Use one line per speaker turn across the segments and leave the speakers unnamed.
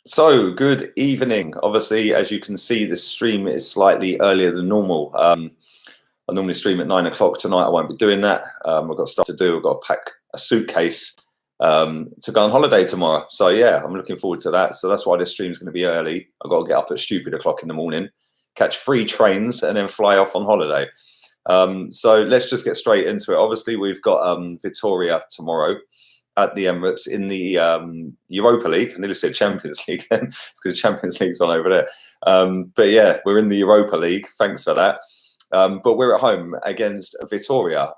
So, good evening. Obviously, as you can see, the stream is slightly earlier than normal. I normally stream at 9 o'clock tonight. I won't be doing that. I've got stuff to do. I've got to pack a suitcase to go on holiday tomorrow. So, yeah, I'm looking forward to that. So that's why this stream's going to be early. I've got to get up at stupid o'clock in the morning, catch 3 trains, and then fly off on holiday. So let's just get straight into it. Obviously, we've got Vitoria tomorrow at the Emirates in the Europa League. I nearly said Champions League then. It's because Champions League's on over there. But yeah, we're in the Europa League. Thanks for that. But we're at home against Vitoria.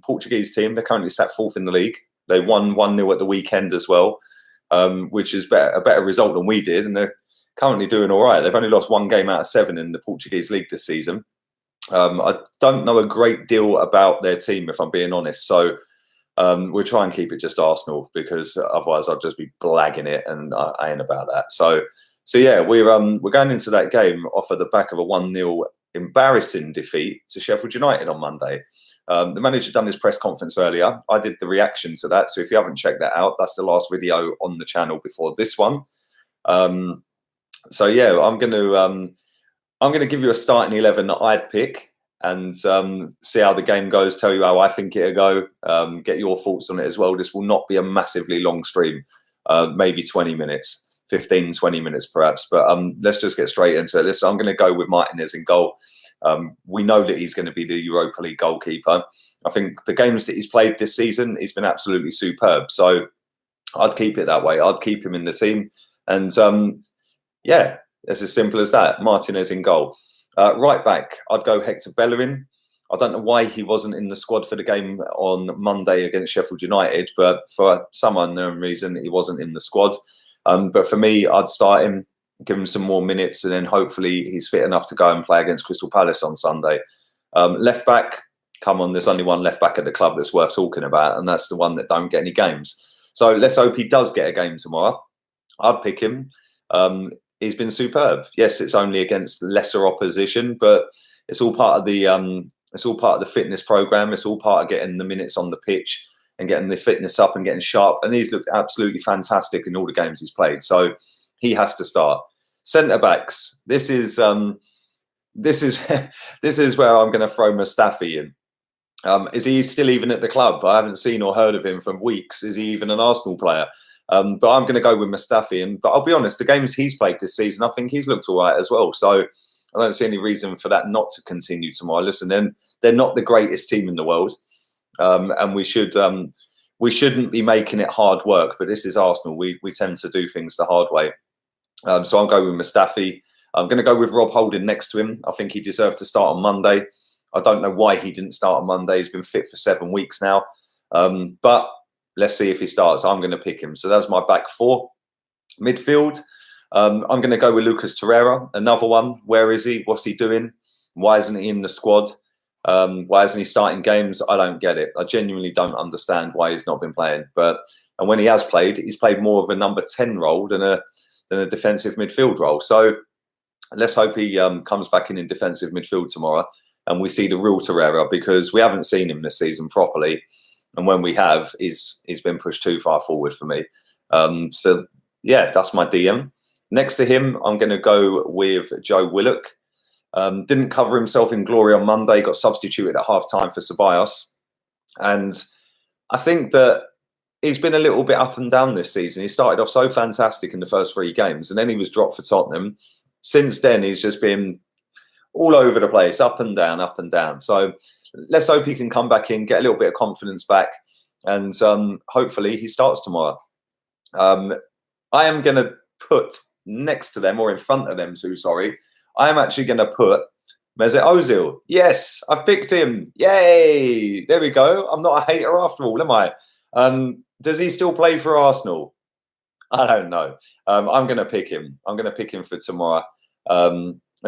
Portuguese team. They're currently sat 4th in the league. They won 1-0 at the weekend as well, which is a better result than we did. And they're currently doing all right. They've only lost 1 game out of 7 in the Portuguese league this season. I don't know a great deal about their team, if I'm being honest. So we'll try and keep it just Arsenal, because otherwise I'll just be blagging it, and I ain't about that. So yeah, we're going into that game off of the back of a 1-0 embarrassing defeat to Sheffield United on Monday. The manager done his press conference earlier. I did the reaction to that. So if you haven't checked that out, that's the last video on the channel before this one. So yeah, I'm going to give you a starting 11 that I'd pick, and see how the game goes, tell you how I think it'll go, get your thoughts on it as well. This will not be a massively long stream, maybe 20 minutes, 15, 20 minutes perhaps, but let's just get straight into it. I'm going to go with Martinez in goal. We know that he's going to be the Europa League goalkeeper. I think the games that he's played this season, he's been absolutely superb. So I'd keep it that way. I'd keep him in the team. And yeah, it's as simple as that. Martinez in goal. Right back, I'd go Hector Bellerin. I don't know why he wasn't in the squad for the game on Monday against Sheffield United, but for some unknown reason, he wasn't in the squad. But for me, I'd start him, give him some more minutes, and then hopefully he's fit enough to go and play against Crystal Palace on Sunday. Left back, come on, there's only one left back at the club that's worth talking about, and that's the one that don't get any games. So let's hope he does get a game tomorrow. I'd pick him. He's been superb. Yes, it's only against lesser opposition, but it's all part of the fitness program. It's all part of getting the minutes on the pitch and getting the fitness up and getting sharp. And he's looked absolutely fantastic in all the games he's played. So he has to start. Centre backs. This is this is where I'm going to throw Mustafi in. Is he still even at the club? I haven't seen or heard of him for weeks. Is he even an Arsenal player? But I'm going to go with Mustafi. But I'll be honest, the games he's played this season, I think he's looked all right as well. So I don't see any reason for that not to continue tomorrow. Listen, they're not the greatest team in the world, and we shouldn't be making it hard work. But this is Arsenal. We tend to do things the hard way. So I'll go with Mustafi. I'm going to go with Rob Holding next to him. I think he deserved to start on Monday. I don't know why he didn't start on Monday. He's been fit for 7 weeks now. But let's see if he starts. I'm going to pick him. So that's my back 4. Midfield, I'm going to go with Lucas Torreira, another one. Where is he? What's he doing? Why isn't he in the squad? Why isn't he starting games? I don't get it. I genuinely don't understand why he's not been playing. And when he has played, he's played more of a number 10 role than a defensive midfield role. So let's hope he comes back in defensive midfield tomorrow and we see the real Torreira, because we haven't seen him this season properly. And when we have, he's been pushed too far forward for me. So, yeah, that's my DM. Next to him, I'm going to go with Joe Willock. Didn't cover himself in glory on Monday, got substituted at half-time for Ceballos. And I think that he's been a little bit up and down this season. He started off so fantastic in the first 3 games, and then he was dropped for Tottenham. Since then, he's just been all over the place, up and down, up and down. So let's hope he can come back in, get a little bit of confidence back, and hopefully he starts tomorrow. I am going to put next to them, or in front of them too, sorry, I am actually going to put Mesut Ozil. Yes, I've picked him. Yay! There we go. I'm not a hater after all, am I? Does he still play for Arsenal? I don't know. I'm going to pick him. I'm going to pick him for tomorrow.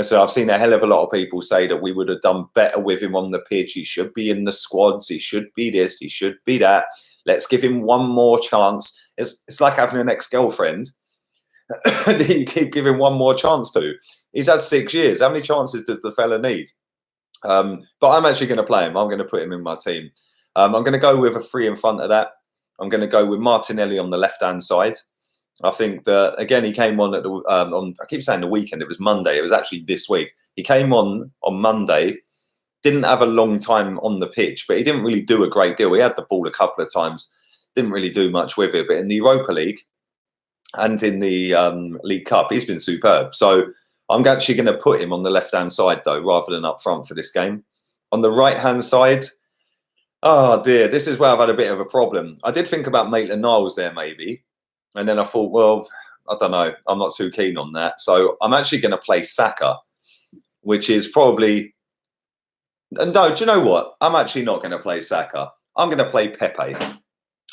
So I've seen a hell of a lot of people say that we would have done better with him on the pitch. He should be in the squads. He should be this. He should be that. Let's give him one more chance. It's like having an ex-girlfriend that you keep giving one more chance to. He's had 6 years. How many chances does the fella need? But I'm actually going to play him. I'm going to put him in my team. I'm going to go with a 3 in front of that. I'm going to go with Martinelli on the left-hand side. I think that, again, he came on at the, I keep saying the weekend, it was Monday. It was actually this week. He came on Monday, didn't have a long time on the pitch, but he didn't really do a great deal. He had the ball a couple of times, didn't really do much with it. But in the Europa League and in the League Cup, he's been superb. So I'm actually going to put him on the left-hand side, though, rather than up front for this game. On the right-hand side, oh dear, this is where I've had a bit of a problem. I did think about Maitland-Niles there, maybe. And then I thought, well, I don't know. I'm not too keen on that. So I'm actually going to play Saka, which is probably... No, do you know what? I'm actually not going to play Saka. I'm going to play Pepe.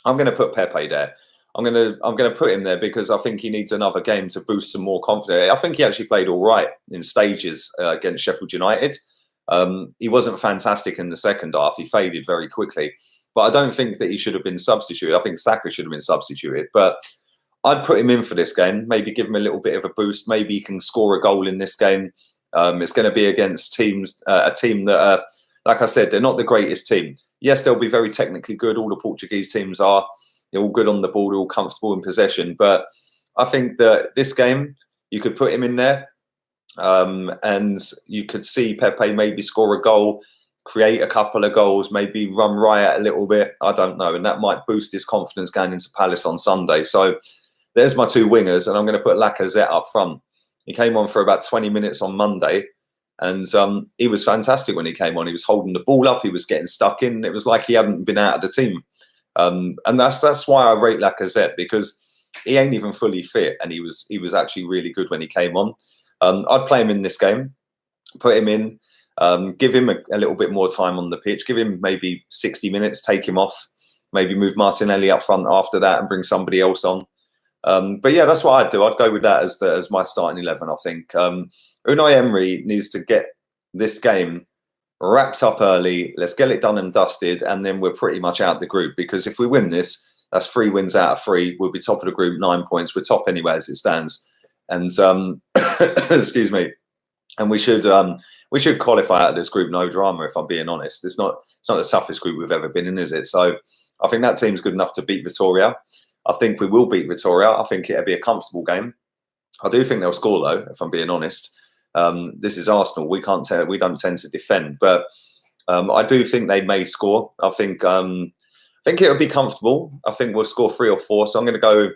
I'm going to put Pepe there. I'm going to put him there because I think he needs another game to boost some more confidence. I think he actually played all right in stages against Sheffield United. He wasn't fantastic in the second half. He faded very quickly. But I don't think that he should have been substituted. I think Saka should have been substituted. But I'd put him in for this game, maybe give him a little bit of a boost. Maybe he can score a goal in this game. It's going to be against a team that are, like I said, they're not the greatest team. Yes, they'll be very technically good. All the Portuguese teams are. They're all good on the ball. They're all comfortable in possession. But I think that this game, you could put him in there and you could see Pepe maybe score a goal, create a couple of goals, maybe run riot a little bit. I don't know. And that might boost his confidence going into Palace on Sunday. So there's my two wingers, and I'm going to put Lacazette up front. He came on for about 20 minutes on Monday, and he was fantastic when he came on. He was holding the ball up. He was getting stuck in. It was like he hadn't been out of the team. And that's why I rate Lacazette, because he ain't even fully fit, and he was actually really good when he came on. I'd play him in this game, put him in, give him a little bit more time on the pitch, give him maybe 60 minutes, take him off, maybe move Martinelli up front after that and bring somebody else on. But yeah, that's what I'd do. I'd go with that as my starting 11, I think. Unai Emery needs to get this game wrapped up early. Let's get it done and dusted, and then we're pretty much out the group, because if we win this, that's 3 wins out of 3. We'll be top of the group, 9 points. We're top anyway as it stands. And excuse me. And we should qualify out of this group, no drama, if I'm being honest. It's not the toughest group we've ever been in, is it? So I think that team's good enough to beat Vitoria. I think we will beat Vitoria. I think it'll be a comfortable game. I do think they'll score, though, if I'm being honest. This is Arsenal. We don't tend to defend, but I do think they may score. I think it'll be comfortable. I think we'll score 3 or 4. So I'm going to go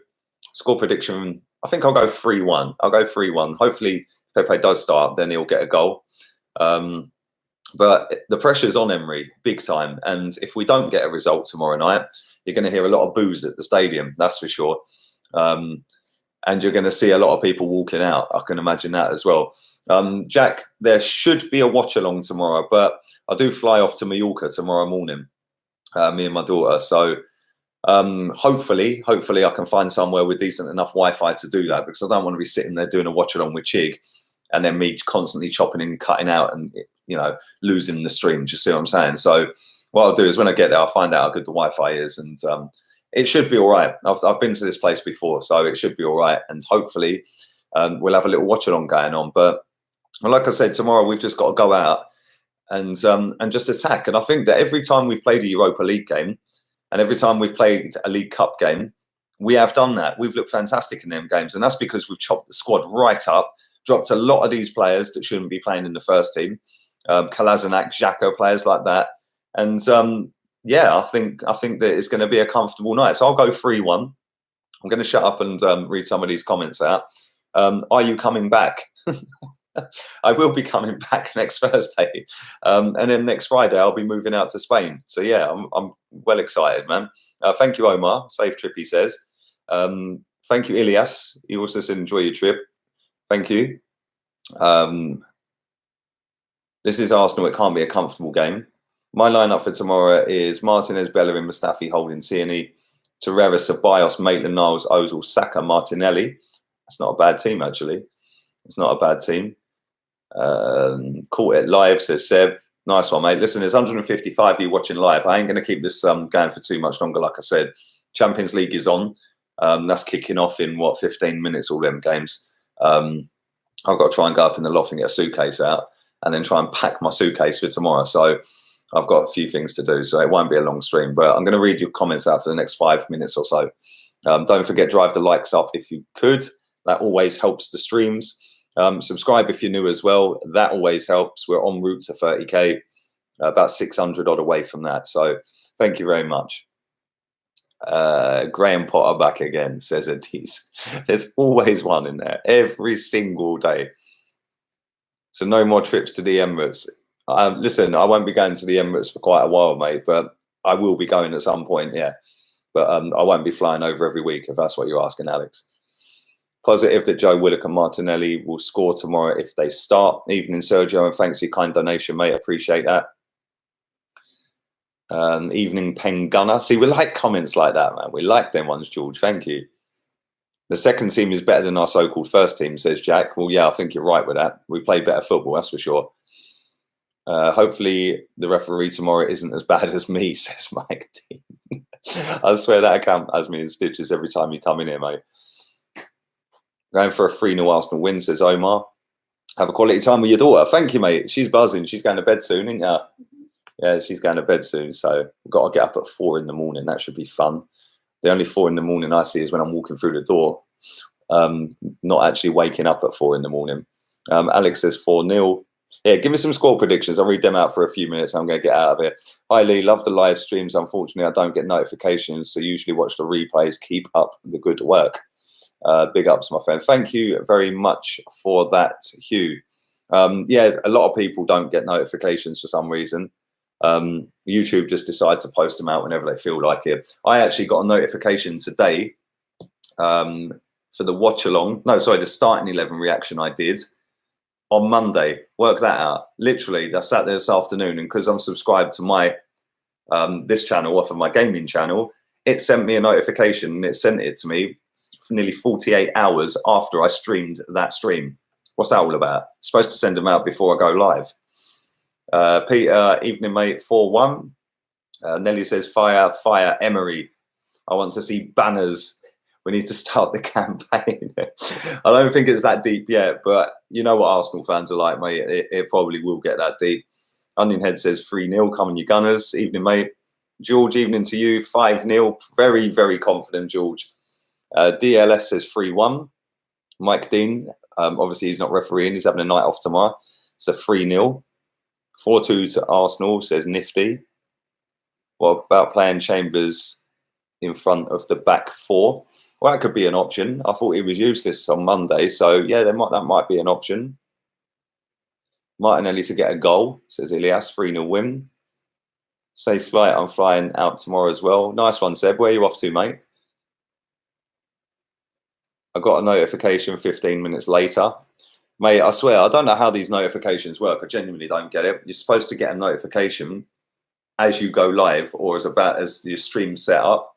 score prediction. I think I'll go 3-1. I'll go 3-1. Hopefully, if Pepe does start, then he'll get a goal. But the pressure's on Emery big time, and if we don't get a result tomorrow night, you're going to hear a lot of boos at the stadium, that's for sure. And you're going to see a lot of people walking out. I can imagine that as well. Jack, there should be a watch along tomorrow, but I do fly off to Mallorca tomorrow morning, me and my daughter. So hopefully I can find somewhere with decent enough Wi-Fi to do that, because I don't want to be sitting there doing a watch along with Chig and then me constantly chopping and cutting out and, losing the stream. Do you see what I'm saying? So what I'll do is when I get there, I'll find out how good the Wi-Fi is, and it should be all right. I've been to this place before, so it should be all right. And hopefully we'll have a little watch along going on. But like I said, tomorrow we've just got to go out and just attack. And I think that every time we've played a Europa League game and every time we've played a League Cup game, we have done that. We've looked fantastic in them games. And that's because we've chopped the squad right up, dropped a lot of these players that shouldn't be playing in the first team. Kolasinac, Xhaka, players like that. And yeah, I think that it's going to be a comfortable night. So I'll go 3-1. I'm going to shut up and read some of these comments out. Are you coming back? I will be coming back next Thursday. And then next Friday, I'll be moving out to Spain. So yeah, I'm well excited, man. Thank you, Omar. Safe trip, he says. Thank you, Ilias. He also said, enjoy your trip. Thank you. This is Arsenal. It can't be a comfortable game. My lineup for tomorrow is Martinez, Bellerin, Mustafi, Holding, Tierney, Torreira, Ceballos, Maitland-Niles, Ozil, Saka, Martinelli. That's not a bad team, actually. It's not a bad team. Caught it live, says Seb. Nice one, mate. Listen, there's 155 of you watching live. I ain't going to keep this going for too much longer, like I said. Champions League is on. That's kicking off in, 15 minutes, all them games. I've got to try and go up in the loft and get a suitcase out and then try and pack my suitcase for tomorrow. So I've got a few things to do, so it won't be a long stream. But I'm going to read your comments out for the next 5 minutes or so. Don't forget, drive the likes up if you could. That always helps the streams. Subscribe if you're new as well. That always helps. We're en route to 30k, about 600 odd away from that. So thank you very much. Graham Potter back again, says Adise. There's always one in there every single day. So no more trips to the Emirates. Listen, I won't be going to the Emirates for quite a while, mate, but I will be going at some point, yeah. But I won't be flying over every week, if that's what you're asking, Alex. Positive that Joe Willock and Martinelli will score tomorrow if they start. Evening, Sergio, and thanks for your kind donation, mate. Appreciate that. Evening, Pen Gunner. See, we like comments like that, man. We like them ones, George. Thank you. The second team is better than our so-called first team, says Jack. Well, yeah, I think you're right with that. We play better football, that's for sure. Hopefully the referee tomorrow isn't as bad as me, says Mike Dean. I swear that account has me in stitches every time you come in here, mate. Going for a 3-0 Arsenal win, says Omar. Have a quality time with your daughter. Thank you, mate. She's buzzing. She's going to bed soon, isn't you? Yeah, she's going to bed soon. So we've got to get up at 4 in the morning. That should be fun. The only 4 in the morning I see is when I'm walking through the door. Not actually waking up at 4 in the morning. Alex says 4-0. Yeah, give me some score predictions. I'll read them out for a few minutes. I'm going to get out of here. Hi, Lee. Love the live streams. Unfortunately, I don't get notifications, so usually watch the replays. Keep up the good work. Big ups, my friend. Thank you very much for that, Hugh. Yeah, a lot of people don't get notifications for some reason. YouTube just decides to post them out whenever they feel like it. I actually got a notification today for the watch along. No, sorry, the starting 11 reaction I did on Monday. Work that out. Literally, I sat there this afternoon, and because I'm subscribed to my this channel off of my gaming channel, it sent me a notification, and it sent it to me for nearly 48 hours after I streamed that stream. What's that all about? Supposed to send them out before I go live. Peter, evening, mate. 4-1. Nelly says, fire, fire, Emery. I want to see banners. We need to start the campaign. I don't think it's that deep yet, but you know what Arsenal fans are like, mate. It probably will get that deep. Onion Head says 3-0. Come on, you Gunners. Evening, mate. George, evening to you. 5-0. Very, very confident, George. DLS says 3-1. Mike Dean, obviously he's not refereeing. He's having a night off tomorrow. So 3-0. 4-2 to Arsenal, says Nifty. What about playing Chambers in front of the back 4? Well, that could be an option. I thought he was useless on Monday, so yeah, that might be an option. Martinelli to get a goal, says Ilias. 3-0 win. Safe flight. I'm flying out tomorrow as well. Nice one, Seb. Where are you off to, mate? I got a notification 15 minutes later. Mate, I swear, I don't know how these notifications work. I genuinely don't get it. You're supposed to get a notification as you go live, or as your stream set up.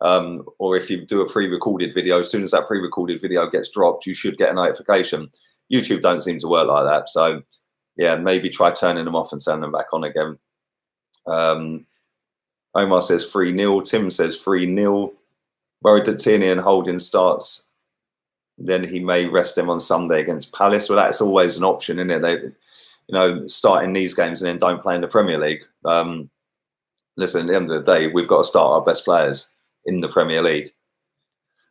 Or if you do a pre-recorded video, as soon as that pre-recorded video gets dropped, you should get a notification. YouTube don't seem to work like that. So, yeah, maybe try turning them off and turn them back on again. Omar says 3-0. Tim says 3-0. Worried that Tierney and Holding starts, then he may rest them on Sunday against Palace. Well, that's always an option, isn't it? They, you know, starting these games and then don't play in the Premier League. Listen, at the end of the day, we've got to start our best players in the Premier League.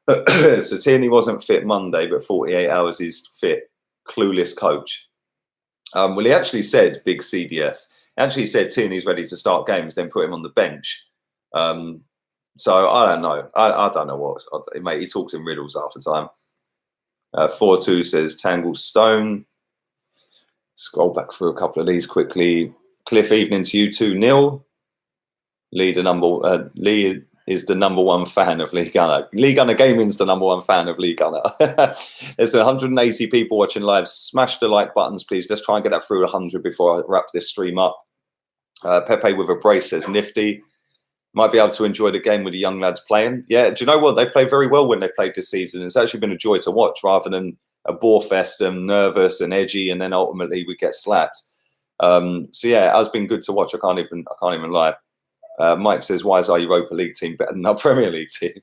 So Tierney wasn't fit Monday, but 48 hours he's fit. Clueless coach. Well, he actually said, big CDS, actually said Tierney's ready to start games, then put him on the bench. So I don't know. I don't know what. Mate, he talks in riddles half the time. 4-2 says Tangled Stone. Scroll back through a couple of these quickly. Cliff, evening to you. 2-0. Lee is the number 1 fan of Lee Gunner. Lee Gunner Gaming's the number 1 fan of Lee Gunner. There's 180 people watching live. Smash the like buttons, please. Let's try and get that through 100 before I wrap this stream up. Pepe with a brace says Nifty. Might be able to enjoy the game with the young lads playing. Yeah, do you know what? They've played very well when they've played this season. It's actually been a joy to watch rather than a bore fest and nervous and edgy, and then ultimately we get slapped. So yeah, it has been good to watch. I can't even lie. Mike says, why is our Europa League team better than our Premier League team?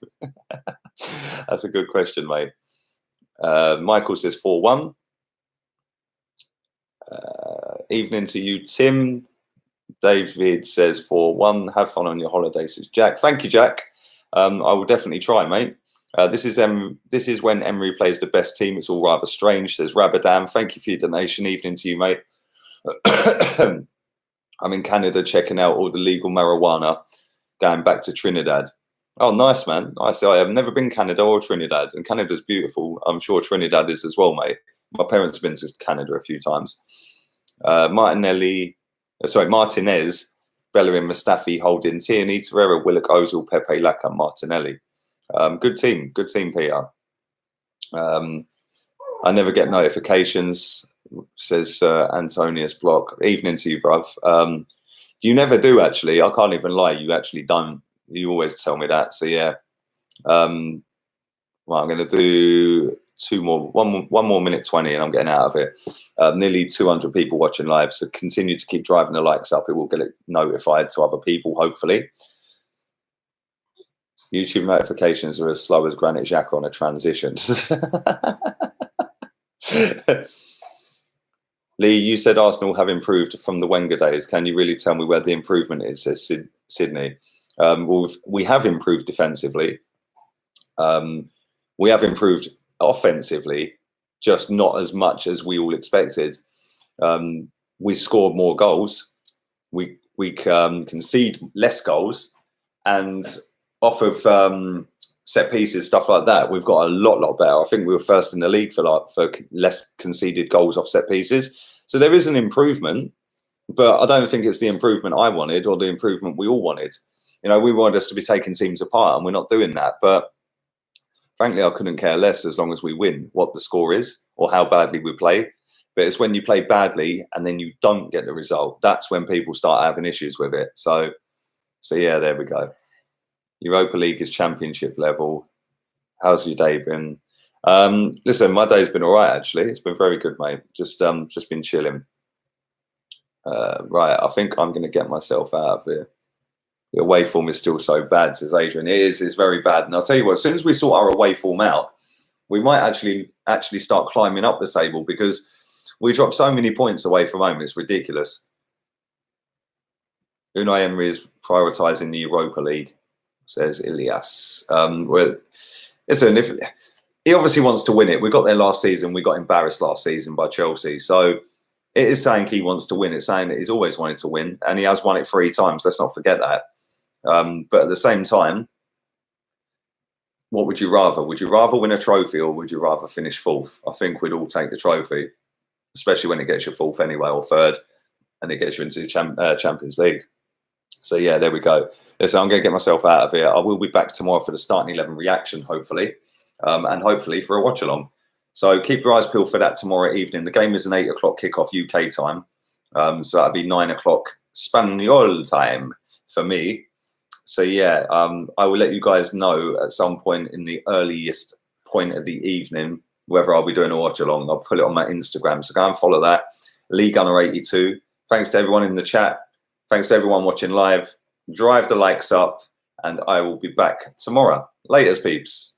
That's a good question, mate. Michael says 4-1. Evening to you, Tim. David says 4-1. Have fun on your holiday, says Jack. Thank you, Jack. I will definitely try, mate. This is when Emery plays the best team. It's all rather strange, says Rabadam. Thank you for your donation. Evening to you, mate. I'm in Canada checking out all the legal marijuana, going back to Trinidad. Oh, nice, man. Nice. I have never been Canada or Trinidad, and Canada's beautiful. I'm sure Trinidad is as well, mate. My parents have been to Canada a few times. Martinez, Bellerin, Mustafi, Holding, Tierney, Torreira, Willock, Ozil, Pepe, Laka, Martinelli. Good team, Peter. I never get notifications, says Antonius Block. Evening to you, bruv. You never do, actually. I can't even lie. You actually don't. You always tell me that. So yeah. Well, I'm going to do one more minute 20, and I'm getting out of it. Nearly 200 people watching live. So continue to keep driving the likes up. It will get it notified to other people, hopefully. YouTube notifications are as slow as Granit Xhaka on a transition. Lee, you said Arsenal have improved from the Wenger days. Can you really tell me where the improvement is, says Sydney? Well, we have improved defensively. We have improved offensively, just not as much as we all expected. We scored more goals. We concede less goals. And off of set pieces, stuff like that, we've got a lot better. I think we were first in the league for less conceded goals off set pieces. So there is an improvement, but I don't think it's the improvement I wanted or the improvement we all wanted. You know, we wanted us to be taking teams apart, and we're not doing that. But frankly, I couldn't care less as long as we win what the score is or how badly we play. But it's when you play badly and then you don't get the result, that's when people start having issues with it. So yeah, there we go. Europa League is championship level. How's your day been? Listen, my day's been all right, actually. It's been very good, mate. Just been chilling. Right, I think I'm going to get myself out of here. The away form is still so bad, says Adrian. It's very bad. And I'll tell you what, as soon as we sort our away form out, we might actually start climbing up the table, because we drop so many points away from home. It's ridiculous. Unai Emery is prioritising the Europa League, says Ilias. Well, listen, if he obviously wants to win it. We got there last season. We got embarrassed last season by Chelsea. So it is saying he wants to win. It's saying that he's always wanted to win, and he has won it 3 times. Let's not forget that. But at the same time, what would you rather? Would you rather win a trophy, or would you rather finish 4th? I think we'd all take the trophy, especially when it gets you 4th anyway, or 3rd, and it gets you into the Champions League. So yeah, there we go. Listen, I'm going to get myself out of here. I will be back tomorrow for the starting 11 reaction, hopefully, and hopefully for a watch along. So keep your eyes peeled for that tomorrow evening. The game is an 8 o'clock kickoff UK time, so that'll be 9 o'clock Spanish time for me. So yeah, I will let you guys know at some point in the earliest point of the evening whether I'll be doing a watch along. I'll put it on my Instagram, so go and follow that. Lee Gunner 82. Thanks to everyone in the chat. Thanks to everyone watching live. Drive the likes up, and I will be back tomorrow. Laters, peeps.